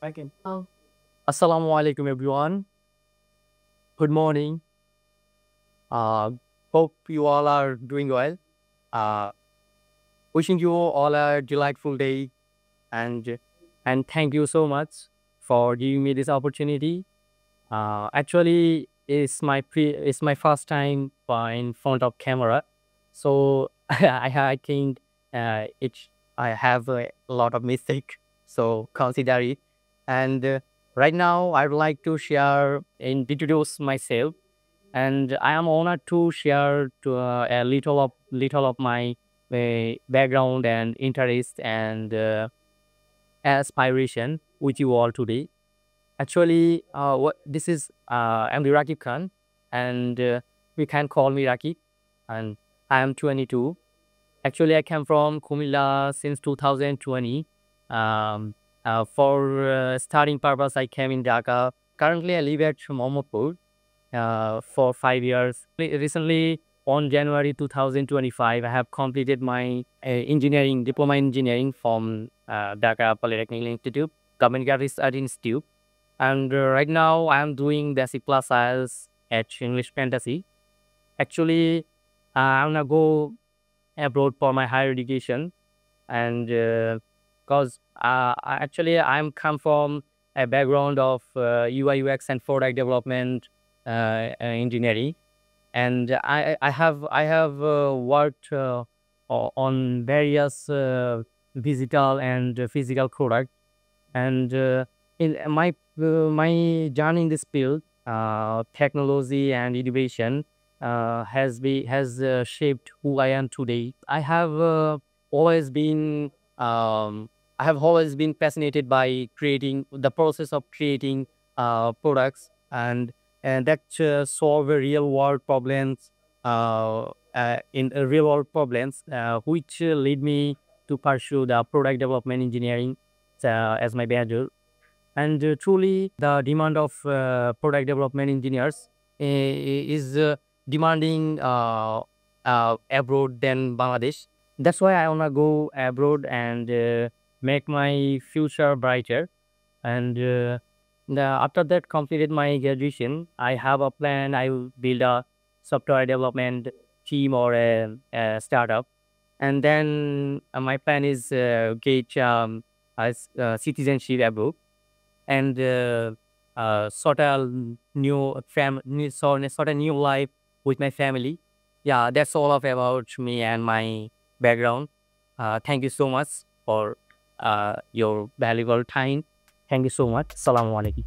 I can. Assalamu alaikum, everyone. Good morning. Uh, Hope you all are doing well. Uh, Wishing you all a delightful day, and thank you so much for giving me this opportunity. Actually, it's my first time in front of camera, so I think it I have a lot of mistake. So consider it. And right now, I would like to share and introduce myself, and I am honored to share a little of my background and interest and aspiration with you all today. Actually, what this is, I'm the Rakib Khan, and we can call me Rakib, and I am 22. Actually, I came from Kumila since 2020. Um, for studying purpose, I came in Dhaka. Currently, I live at Mohammadpur for 5 years. Recently, on January 2025, I have completed my engineering diploma in engineering from Dhaka Polytechnic Institute, Government Graduate Study Institute. And right now, I am doing basic plus IELTS at English Fantasy. Actually, I'm gonna go abroad for my higher education, and because actually I'm come from a background of UI UX and product development engineering, and I have worked on various digital and physical product, and in my journey in this field, technology and innovation has shaped who I am today. Always been um, I have always been fascinated by creating the process of creating products, and that solve real world problems in real world problems, which lead me to pursue the product development engineering as my major. And truly, the demand of product development engineers is demanding abroad than Bangladesh. That's why I wanna go abroad and make my future brighter. And after that completed my graduation, I have a plan. I will build a software development team or a startup, and then my plan is get citizenship abroad, and sort of sort of new life with my family. Yeah, that's all of about me and my background. Thank you so much for your valuable time. Thank you so much. Assalamu alaikum.